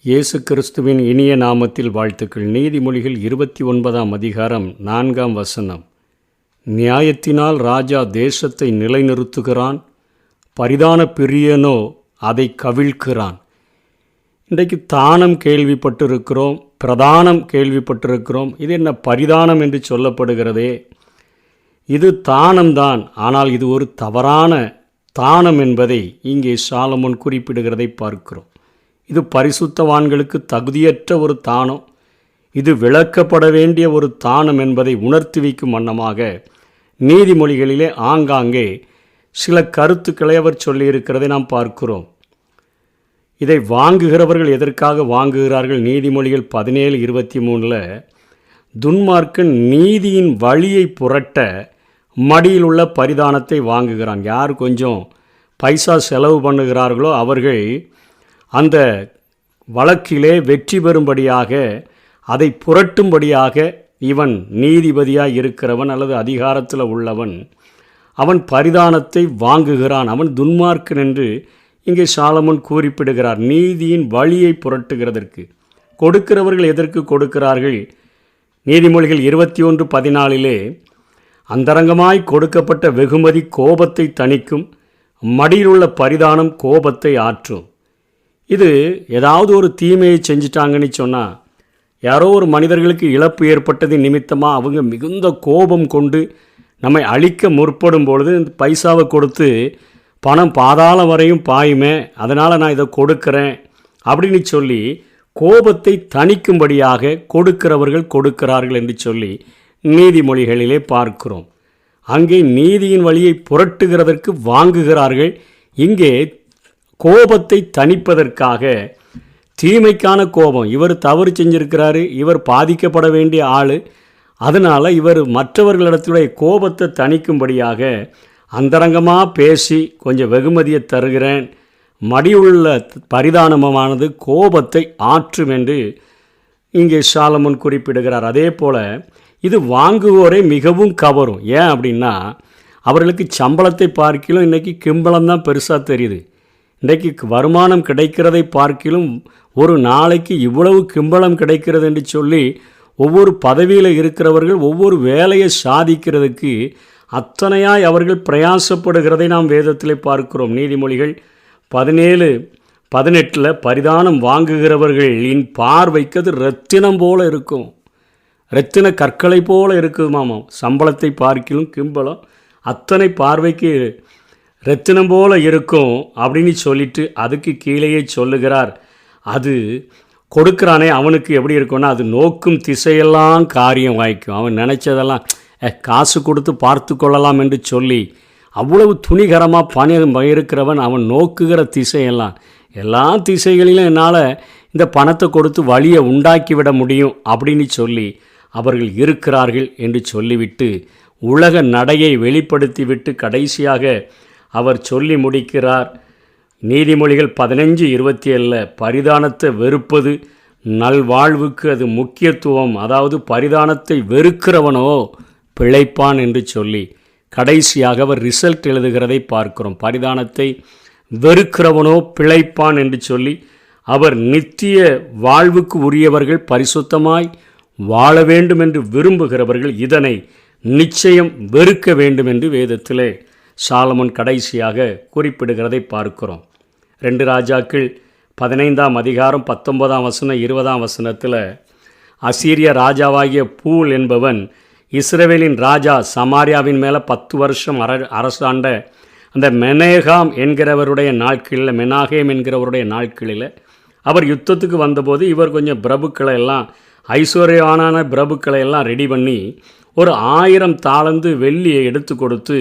இயேசு கிறிஸ்துவின் இனிய நாமத்தில் வாழ்த்துக்கள். நீதிமொழிகள் 29ஆம் அதிகாரம் 4ஆம் வசனம். நியாயத்தினால் ராஜா தேசத்தை நிலைநிறுத்துகிறான், பரிதான பிரியனோ அதை கவிழ்க்கிறான். இன்றைக்கு தானம் கேள்விப்பட்டிருக்கிறோம், பிரதானம் கேள்விப்பட்டிருக்கிறோம். இது என்ன பரிதானம் என்று சொல்லப்படுகிறதே? இது தானம்தான், ஆனால் இது ஒரு தவறான தானம் என்பதை இங்கே சாலமோன் குறிப்பிடுகிறதை பார்க்கிறோம். இது பரிசுத்தவான்களுக்கு தகுதியற்ற ஒரு தானம், இது விளக்கப்பட வேண்டிய ஒரு தானம் என்பதை உணர்த்தி வைக்கும் வண்ணமாக நீதிமொழிகளிலே ஆங்காங்கே சில கருத்துக்களை அவர் சொல்லியிருக்கிறதை நாம் பார்க்கிறோம். இதை வாங்குகிறவர்கள் எதற்காக வாங்குகிறார்கள்? நீதிமொழிகள் 17:23 துன்மார்க்கன் நீதியின் வழியை புரட்ட மடியில் உள்ள பரிதானத்தை வாங்குகிறான். யார் கொஞ்சம் பைசா செலவு பண்ணுகிறார்களோ அவர்கள் அந்த வழக்கிலே வெற்றி பெறும்படியாக, அதை புரட்டும்படியாக இவன் நீதிபதியாக இருக்கிறவன் அல்லது அதிகாரத்தில் உள்ளவன், அவன் பரிதானத்தை வாங்குகிறான். அவன் துன்மார்க்கன் என்று இங்கே சாலமோன் குறிப்பிடுகிறார். நீதியின் வழியை புரட்டுகிறதற்கு கொடுக்கிறவர்கள் எதற்கு கொடுக்கிறார்கள்? நீதிமொழிகள் 21:14 அந்தரங்கமாய் கொடுக்கப்பட்ட வெகுமதி கோபத்தை தணிக்கும், மடியில் உள்ள பரிதானம் கோபத்தை ஆற்றும். இது ஏதாவது ஒரு தீமையை செஞ்சிட்டாங்கன்னு சொன்னால், யாரோ ஒரு மனிதர்களுக்கு இழப்பு ஏற்பட்டது நிமித்தமாக அவங்க மிகுந்த கோபம் கொண்டு நம்மை அழிக்க முற்படும் பொழுது இந்த பைசாவை கொடுத்து பணம் பாதாளம் வரையும் பாயுமே, அதனால் நான் இதை கொடுக்குறேன் அப்படின்னு சொல்லி கோபத்தை தணிக்கும்படியாக கொடுக்கிறவர்கள் கொடுக்கிறார்கள் என்று சொல்லி நீதிமொழிகளிலே பார்க்கிறோம். அங்கே நீதியின் வழியை புரட்டுகிறதற்கு வாங்குகிறார்கள். இங்கே கோபத்தை தணிப்பதற்காக, தீமைக்கான கோபம், இவர் தவறு செஞ்சிருக்கிறாரு, இவர் பாதிக்கப்பட வேண்டிய ஆள், அதனால் இவர் மற்றவர்களிடத்துடைய கோபத்தை தணிக்கும்படியாக அந்தரங்கமாக பேசி கொஞ்சம் வெகுமதியை தருகிறேன், மடியுள்ள பரிதானமானது கோபத்தை ஆற்றும் என்று இங்கே சாலமோன் குறிப்பிடுகிறார். அதே போல் இது வாங்குவோரை மிகவும் கவரும். ஏன் அப்படின்னா, அவர்களுக்கு சம்பளத்தை பார்க்கிலும் இன்றைக்கி கிம்பளம் தான் பெருசாக தெரியுது. இன்றைக்கு வருமானம் கிடைக்கிறதை பார்க்கிலும் ஒரு நாளைக்கு இவ்வளவு கிம்பளம் கிடைக்கிறது என்று சொல்லி ஒவ்வொரு பதவியில் இருக்கிறவர்கள் ஒவ்வொரு வேலையை சாதிக்கிறதுக்கு அத்தனையாய் அவர்கள் பிரயாசப்படுகிறதை நாம் வேதத்தில் பார்க்கிறோம். நீதிமொழிகள் 17:18 பரிதானம் வாங்குகிறவர்களின் பார்வைக்கு அது இரத்தினம் போல இருக்கும், இரத்தின கற்களை போல இருக்குமாமா. சம்பளத்தை பார்க்கிலும் கிம்பளம் அத்தனை பார்வைக்கு இரத்தினம் போல இருக்கும் அப்படின்னு சொல்லிட்டு அதுக்கு கீழேயே சொல்லுகிறார். அது கொடுக்குறானே அவனுக்கு எப்படி இருக்கும்னா, அது நோக்கும் திசையெல்லாம் காரியம் வாய்க்கும். அவன் நினச்சதெல்லாம் காசு கொடுத்து பார்த்து கொள்ளலாம் என்று சொல்லி அவ்வளவு துணிகரமாக பணம் இருக்கிறவன் அவன் நோக்குகிற திசையெல்லாம், எல்லா திசைகளிலும் என்னால் இந்த பணத்தை கொடுத்து வழியை உண்டாக்கிவிட முடியும் அப்படின்னு சொல்லி அவர்கள் இருக்கிறார்கள் என்று சொல்லிவிட்டு உலக நடையை வெளிப்படுத்திவிட்டு கடைசியாக அவர் சொல்லி முடிக்கிறார். நீதிமொழிகள் 15:27 பரிதானத்தை வெறுப்பது நல்வாழ்வுக்கு அது முக்கியத்துவம், அதாவது பரிதானத்தை வெறுக்கிறவனோ பிழைப்பான் என்று சொல்லி கடைசியாக அவர் ரிசல்ட் எழுதுகிறதை பார்க்கிறோம். பரிதானத்தை வெறுக்கிறவனோ பிழைப்பான் என்று சொல்லி அவர் நித்திய வாழ்வுக்கு உரியவர்கள், பரிசுத்தமாய் வாழ வேண்டும் என்று விரும்புகிறவர்கள் இதனை நிச்சயம் வெறுக்க வேண்டும் என்று வேதத்திலே சாலமோன் கடைசியாக குறிப்பிடுகிறதை பார்க்கிறோம். 2 ராஜாக்கள் 15ஆம் அதிகாரம் 19ஆம் வசனம் 20ஆம் வசனத்தில் அசீரிய ராஜாவாகிய பூல் என்பவன் இஸ்ரவேலின் ராஜா சமாரியாவின் மேலே 10 வருஷம் அரசாண்ட அந்த மெனேகாம் என்கிறவருடைய நாட்களில், மெனாகேம் என்கிறவருடைய நாட்களில் அவர் யுத்தத்துக்கு வந்தபோது இவர் கொஞ்சம் பிரபுக்களை எல்லாம், ஐஸ்வர்யவான பிரபுக்களை எல்லாம் ரெடி பண்ணி ஒரு 1000 தாலந்து வெள்ளியை எடுத்து கொடுத்து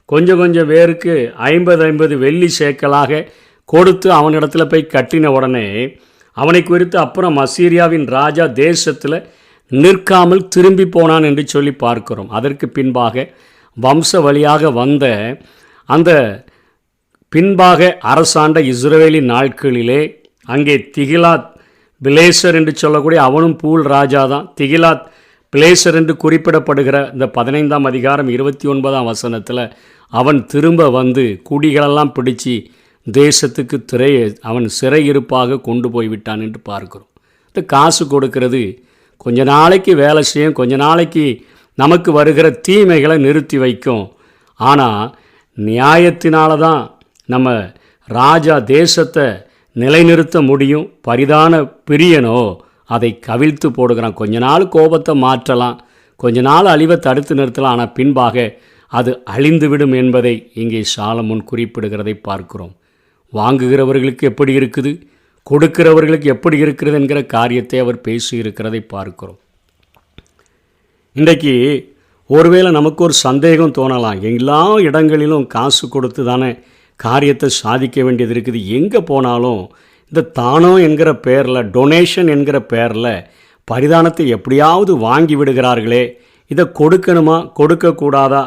கொஞ்சம் பேருக்கு 50 வெள்ளி சேக்கலாக கொடுத்து அவனிடத்தில் போய் கட்டின உடனே அவனை குறித்து அப்புறம் அசீரியாவின் ராஜா தேசத்தில் நிற்காமல் திரும்பி போனான் என்று சொல்லி பார்க்கிறோம். அதற்கு பின்பாக வம்ச வழியாக வந்த அந்த பின்பாக அரசாண்ட இஸ்ரவேலின் நாட்களிலே அங்கே திகிலாத் பிலேசர் என்று சொல்லக்கூடிய அவனும் பூல் ராஜா தான். திகிலாத் பிளேசர் என்று குறிப்பிடப்படுகிற இந்த 15ஆம் அதிகாரம் 29ஆம் வசனத்தில் அவன் திரும்ப வந்து குடிகளெல்லாம் பிடிச்சி தேசத்துக்கு அவன் சிறையிருப்பாக கொண்டு போய்விட்டான் என்று பார்க்கிறோம். இந்த காசு கொடுக்கறது கொஞ்ச நாளைக்கு வேலை செய்யும், கொஞ்ச நாளைக்கு நமக்கு வருகிற தீமைகளை நிறுத்தி வைக்கும். ஆனால் நியாயத்தினால தான் நம்ம ராஜா தேசத்தை நிலைநிறுத்த முடியும். பரிதான பிரியனோ அதை கவிழ்த்து போடுகிறான். கொஞ்ச நாள் கோபத்தை மாற்றலாம், கொஞ்ச நாள் அழிவை தடுத்து நிறுத்தலாம், ஆனால் பின்பாக அது அழிந்துவிடும் என்பதை இங்கே சாலமோன் குறிப்பிடுகிறதை பார்க்கிறோம். வாங்குகிறவர்களுக்கு எப்படி இருக்குது, கொடுக்கிறவர்களுக்கு எப்படி இருக்கிறது என்கிற காரியத்தை அவர் பேசியிருக்கிறதை பார்க்கிறோம். இன்றைக்கு ஒருவேளை நமக்கு ஒரு சந்தேகம் தோணலாம், எல்லா இடங்களிலும் காசு கொடுத்து தானே காரியத்தை சாதிக்க வேண்டியது இருக்குது, எங்கே போனாலும் இந்த தானம் என்கிற பேரில், டொனேஷன் என்கிற பேரில் பரிதானத்தை எப்படியாவது வாங்கி விடுகிறார்களே, இதை கொடுக்கணுமா கொடுக்கக்கூடாதா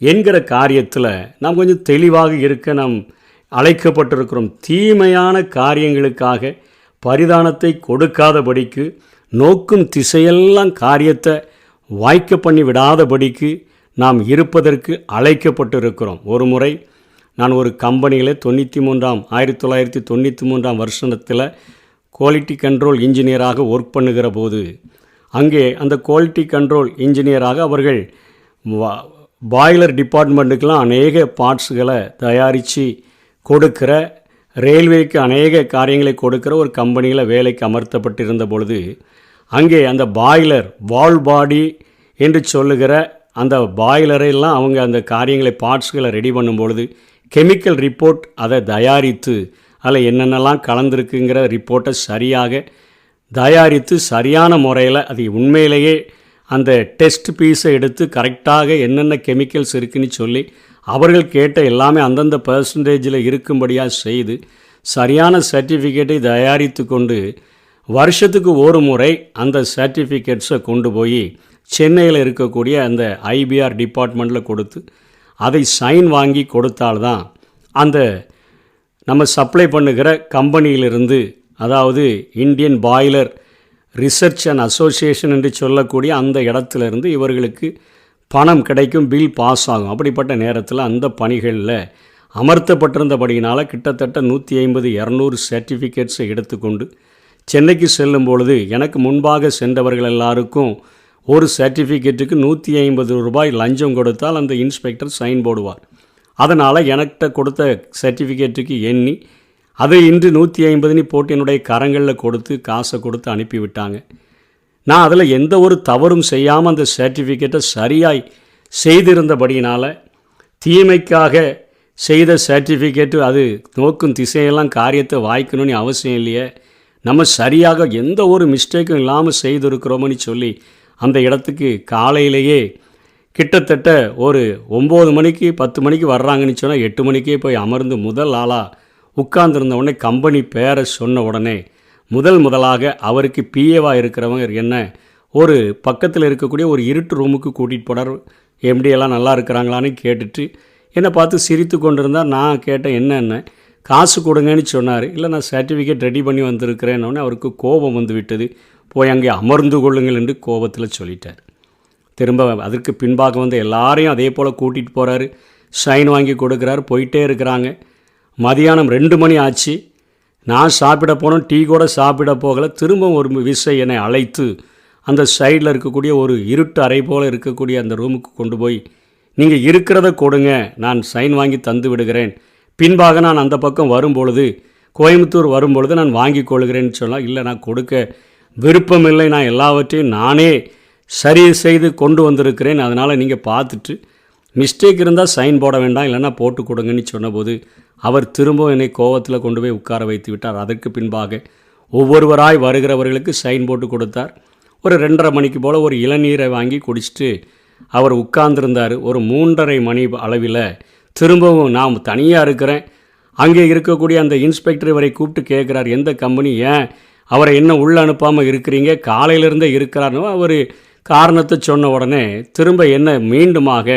என்கிற காரியத்தில் நாம் கொஞ்சம் தெளிவாக இருக்க நாம் அழைக்கப்பட்டிருக்கிறோம். தீமையான காரியங்களுக்காக பரிதானத்தை கொடுக்காதபடிக்கு, நோக்கும் திசையெல்லாம் காரியத்தை வாய்க்க பண்ணி விடாதபடிக்கு நாம் இருப்பதற்கு அழைக்கப்பட்டிருக்கிறோம். ஒரு முறை நான் ஒரு கம்பெனியில் 1993 வருஷத்தில் குவாலிட்டி கண்ட்ரோல் இன்ஜினியராக ஒர்க் பண்ணுகிற போது, அங்கே அந்த குவாலிட்டி கண்ட்ரோல் இன்ஜினியராக அவர்கள் பாய்லர் டிபார்ட்மெண்ட்டுக்கெலாம் அநேக பார்ட்ஸுகளை தயாரித்து கொடுக்கிற, ரயில்வேக்கு அநேக காரியங்களை கொடுக்கிற ஒரு கம்பெனியில் வேலைக்கு அமர்த்தப்பட்டிருந்த பொழுது, அங்கே அந்த பாய்லர் வால் பாடி என்று சொல்லுகிற அந்த பாய்லரையெல்லாம் அவங்க அந்த காரியங்களை பார்ட்ஸ்களை ரெடி பண்ணும்பொழுது கெமிக்கல் ரிப்போர்ட் அதை தயாரித்து அதில் என்னென்னலாம் கலந்துருக்குங்கிற ரிப்போர்ட்டை சரியாக தயாரித்து சரியான முறையில் அது உண்மையிலேயே அந்த டெஸ்ட் பீஸை எடுத்து கரெக்டாக என்னென்ன கெமிக்கல்ஸ் இருக்குன்னு சொல்லி அவர்கள் கேட்ட எல்லாமே அந்தந்த பர்சன்டேஜில் இருக்கும்படியாக செய்து சரியான சர்டிஃபிகேட்டை தயாரித்து கொண்டு வருஷத்துக்கு ஒரு முறை அந்த சர்டிஃபிகேட்ஸை கொண்டு போய் சென்னையில் இருக்கக்கூடிய அந்த ஐபிஆர் டிபார்ட்மெண்ட்டில் கொடுத்து அதை சைன் வாங்கி கொடுத்தால்தான் அந்த நம்ம சப்ளை பண்ணுகிற கம்பெனியிலிருந்து, அதாவது Indian boiler research and association என்று சொல்லக்கூடிய அந்த இடத்துலேருந்து இவர்களுக்கு பணம் கிடைக்கும், பில் பாஸ் ஆகும். அப்படிப்பட்ட நேரத்தில் அந்த பணிகளில் அமர்த்தப்பட்டிருந்தபடியினால் கிட்டத்தட்ட 150-200 சர்டிஃபிகேட்ஸை எடுத்துக்கொண்டு சென்னைக்கு செல்லும் பொழுது எனக்கு முன்பாக சென்றவர்கள் எல்லாருக்கும் ஒரு சர்டிஃபிகேட்டுக்கு 150 ரூபாய் லஞ்சம் கொடுத்தால் அந்த இன்ஸ்பெக்டர் சைன் போடுவார். அதனால் எனக்கிட்ட கொடுத்த சர்டிஃபிகேட்டுக்கு எண்ணி அதை இன்று 150 போட்டு என்னுடைய கரங்களில் கொடுத்து காசை கொடுத்து அனுப்பிவிட்டாங்க. நான் அதில் எந்த ஒரு தவறும் செய்யாமல் அந்த சர்டிஃபிகேட்டை சரியாய் செய்திருந்தபடியினால், தீமைக்காக செய்த சர்டிஃபிகேட்டு அது நோக்கும் திசையெல்லாம் காரியத்தை வாய்க்கணும்னு அவசியம் இல்லையே, நம்ம சரியாக எந்த ஒரு மிஸ்டேக்கும் இல்லாமல் செய்திருக்கிறோம்னு சொல்லி அந்த இடத்துக்கு காலையிலேயே கிட்டத்தட்ட ஒரு 9 மணிக்கு 10 மணிக்கு வர்றாங்கன்னு சொன்னால் 8 மணிக்கே போய் அமர்ந்து முதல் ஆளாக உட்கார்ந்துருந்த உடனே கம்பெனி பேரை சொன்ன உடனே முதலாக அவருக்கு பிஏவாக இருக்கிறவங்க என்ன ஒரு பக்கத்தில் இருக்கக்கூடிய ஒரு இருட்டு ரூமுக்கு கூட்டிகிட்டு போனார். எம்டியெல்லாம் நல்லா இருக்கிறாங்களான்னு கேட்டுட்டு என்னை பார்த்து சிரித்து கொண்டிருந்தால் நான் கேட்டேன் என்ன காசு கொடுங்கன்னு சொன்னார். இல்லை நான் சர்டிஃபிகேட் ரெடி பண்ணி வந்திருக்கிறேன்னொடனே அவருக்கு கோபம் வந்து விட்டது. போய் அங்கே அமர்ந்து கொள்ளுங்கள் என்று கோபத்தில் சொல்லிட்டார். திரும்ப அதற்கு பின்பாக வந்து எல்லாரையும் அதே போல் கூட்டிகிட்டு போகிறாரு, சைன் வாங்கி கொடுக்குறாரு, போயிட்டே இருக்கிறாங்க. மதியானம் 2 மணி ஆச்சு. நான் சாப்பிட போனோம், டீ கூட சாப்பிட போகலை. திரும்ப ஒரு விசை என்னை அழைத்து அந்த சைடில் இருக்கக்கூடிய ஒரு இருட்டு அறை போல் இருக்கக்கூடிய அந்த ரூமுக்கு கொண்டு போய் நீங்கள் இருக்கிறத கொடுங்க, நான் சைன் வாங்கி தந்து விடுகிறேன், பின்பாக நான் அந்த பக்கம் வரும்பொழுது கோயம்புத்தூர் வரும்பொழுது நான் வாங்கி கொள்கிறேன்னு சொன்னால், இல்லை நான் கொடுக்க விருப்பமில்லை, நான் எல்லாவற்றையும் நானே சரி செய்து கொண்டு வந்திருக்கிறேன், அதனால் நீங்கள் பார்த்துட்டு மிஸ்டேக் இருந்தால் சைன் போட வேண்டாம், இல்லைன்னா போட்டு கொடுங்கன்னு சொன்னபோது அவர் திரும்ப என்னை கோவத்தில் கொண்டு போய் உட்கார வைத்து விட்டார். அதற்கு பின்பாக ஒவ்வொருவராய் வருகிறவர்களுக்கு சைன் போட்டு கொடுத்தார். ஒரு 2:30 மணிக்கு போல் ஒரு இளநீரை வாங்கி குடிச்சிட்டு அவர் உட்கார்ந்துருந்தார். ஒரு 3:30 மணி அளவில் திரும்பவும் நான் தனியாக இருக்கிறேன். அங்கே இருக்கக்கூடிய அந்த இன்ஸ்பெக்டர் இவரை கூப்பிட்டு கேட்குறார், எந்த கம்பெனி, ஏன் அவரை என்ன உள்ளே அனுப்பாமல் இருக்கிறீங்க, காலையிலேருந்தே இருக்கிறார்னு அவர் காரணத்தை சொன்ன உடனே திரும்ப என்ன மீண்டுமாக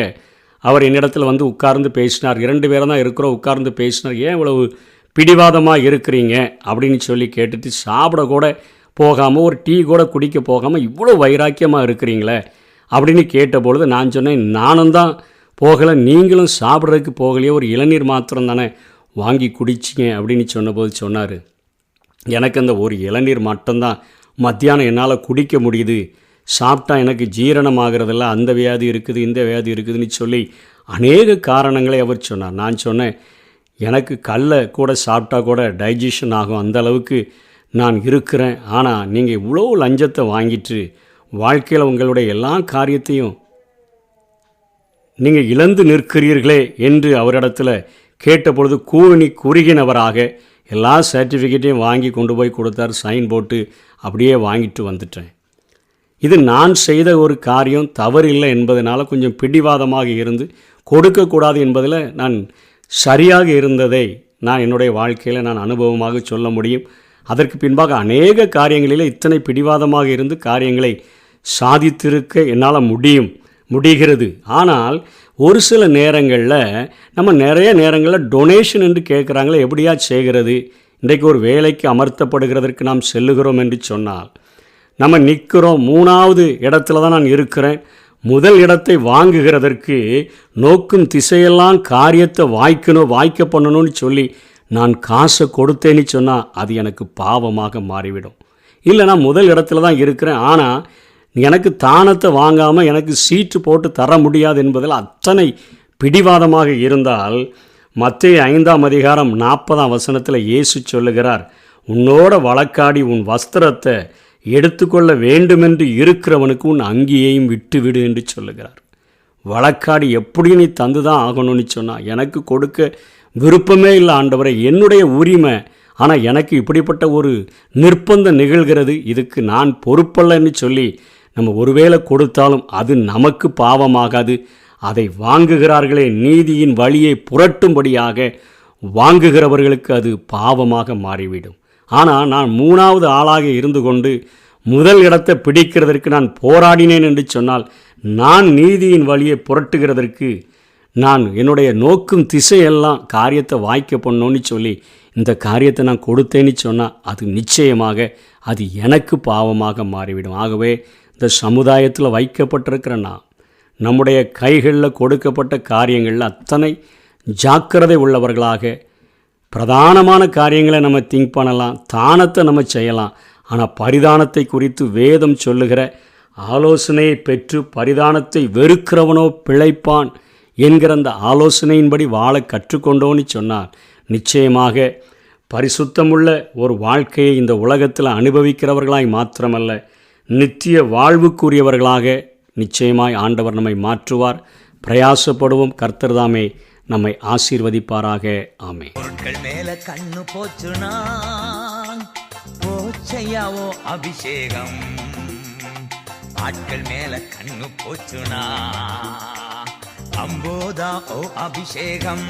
அவர் என்னிடத்தில் வந்து உட்கார்ந்து பேசினார். 2 பேரும் தான் இருக்கிறோம், உட்கார்ந்து பேசினார். ஏன் இவ்வளவு பிடிவாதமாக இருக்கிறீங்க அப்படின்னு சொல்லி கேட்டுட்டு, சாப்பிட கூட போகாமல் ஒரு டீ கூட குடிக்க போகாமல் இவ்வளோ வைராக்கியமாக இருக்கிறீங்களே அப்படின்னு கேட்டபொழுது நான் சொன்னேன், நானும் தான் போகலை, நீங்களும் சாப்பிட்றதுக்கு போகலையே, ஒரு இளநீர் மாத்திரம் தானே வாங்கி குடிச்சிங்க அப்படின்னு சொன்னபோது சொன்னார், எனக்கு அந்த ஒரு இளநீர் மட்டும்தான் மத்தியானம் என்னால் குடிக்க முடியுது, சாப்பிட்டா எனக்கு ஜீரணம் ஆகிறதில்ல, அந்த வியாதி இருக்குது இந்த வியாதி இருக்குதுன்னு சொல்லி அநேக காரணங்களை அவர் சொன்னார். நான் சொன்னேன், எனக்கு கல்லை கூட சாப்பிட்டா கூட டைஜஷன் ஆகும், அந்த அளவுக்கு நான் இருக்கிறேன். ஆனால் நீங்கள் இவ்வளோ லஞ்சத்தை வாங்கிட்டு வாழ்க்கையில் உங்களுடைய எல்லா காரியத்தையும் நீங்கள் இழந்து நிற்கிறீர்களே என்று அவரிடத்தில் கேட்டபொழுது குறுகினவராக எல்லா சர்டிஃபிகேட்டையும் வாங்கி கொண்டு போய் கொடுத்தார். சைன் போட்டு அப்படியே வாங்கிட்டு வந்துட்டேன். இது நான் செய்த ஒரு காரியம் தவறில்லை என்பதனால் கொஞ்சம் பிடிவாதமாக இருந்து கொடுக்கக்கூடாது என்பதில் நான் சரியாக இருந்ததை நான் என்னுடைய வாழ்க்கையில் நான் அனுபவமாக சொல்ல முடியும். அதற்கு பின்பாக அநேக காரியங்களில் இத்தனை பிடிவாதமாக இருந்து காரியங்களை சாதித்திருக்க என்னால் முடிகிறது. ஆனால் ஒரு சில நேரங்களில் நம்ம நிறைய நேரங்களில் டொனேஷன் என்று கேட்குறாங்களே, எப்படியா செய்கிறது? இன்றைக்கு ஒரு வேலைக்கு அமர்த்தப்படுகிறதற்கு நாம் செல்லுகிறோம் என்று சொன்னால் நம்ம நிற்கிறோம், 3வது இடத்துல தான் நான் இருக்கிறேன். முதல் இடத்தை வாங்குகிறதற்கு நோக்கும் திசையெல்லாம் காரியத்தை வாய்க்க பண்ணணும்னு சொல்லி நான் காசை கொடுத்தேன்னு சொன்னால் அது எனக்கு பாவமாக மாறிவிடும். இல்லை, நான் முதல் இடத்துல தான் இருக்கிறேன், ஆனால் எனக்கு தானத்தை வாங்காமல் எனக்கு சீட்டு போட்டு தர முடியாது என்பதில் அத்தனை பிடிவாதமாக இருந்தால், மத்தேயு 5ஆம் அதிகாரம் 40ஆம் வசனத்தில் இயேசு சொல்லுகிறார், உன்னோட வழக்காடி உன் வஸ்திரத்தை எடுத்துக்கொள்ள வேண்டுமென்று இருக்கிறவனுக்கு உன் அங்கியையும் விட்டுவிடு என்று சொல்லுகிறார். வழக்காடி எப்படி நீ தந்து தான் ஆகணும்னு சொன்னால், எனக்கு கொடுக்க விருப்பமே இல்லை ஆண்டவரே, என்னுடைய உரிமை, ஆனால் எனக்கு இப்படிப்பட்ட ஒரு நிர்பந்தம் நிகழ்கிறது, இதுக்கு நான் பொறுப்பல்லன்னு சொல்லி நம்ம ஒருவேளை கொடுத்தாலும் அது நமக்கு பாவமாகாது. அதை வாங்குகிறார்களே, நீதியின் வழியை புரட்டும்படியாக வாங்குகிறவர்களுக்கு அது பாவமாக மாறிவிடும். ஆனால் நான் 3வது ஆளாக இருந்து கொண்டு முதல் இடத்தை பிடிக்கிறதற்கு நான் போராடினேன் என்று சொன்னால், நான் நீதியின் வழியை புரட்டுகிறதற்கு நான் என்னுடைய நோக்கும் திசையெல்லாம் காரியத்தை வாய்க்க பண்ணோன்னு சொல்லி இந்த காரியத்தை நான் கொடுத்தேன்னு சொன்னால் அது நிச்சயமாக அது எனக்கு பாவமாக மாறிவிடும். ஆகவே இந்த சமுதாயத்தில் வைக்கப்பட்டிருக்கிற நம்முடைய கைகளில் கொடுக்கப்பட்ட காரியங்களில் அத்தனை ஜாக்கிரதை உள்ளவர்களாக, பிரதானமான காரியங்களை நம்ம திங்க் பண்ணலாம், தானத்தை நம்ம செய்யலாம். ஆனால் பரிதானத்தை குறித்து வேதம் சொல்லுகிற ஆலோசனையை பெற்று பரிதானத்தை வெறுக்கிறவனோ பிழைப்பான் என்கிற அந்த ஆலோசனையின்படி வாழ கற்றுக்கொண்டோன்னு சொன்னால் நிச்சயமாக பரிசுத்தமுள்ள ஒரு வாழ்க்கையை இந்த உலகத்தில் அனுபவிக்கிறவர்களாய் மாத்திரமல்ல, நித்திய வாழ்வுக்குரியவர்களாக நிச்சயமாய் ஆண்டவர் நம்மை மாற்றுவார். பிரயாசப்படுவோம். கர்த்தர் தாமே நம்மை ஆசீர்வதிப்பாராக. ஆமென். பொருட்கள் மேல கண்ணு போச்சுனா போச்சையாவோ அபிஷேகம், ஆட்கள் மேல கண்ணு போச்சுனா அம்போதா ஓ அபிஷேகம்.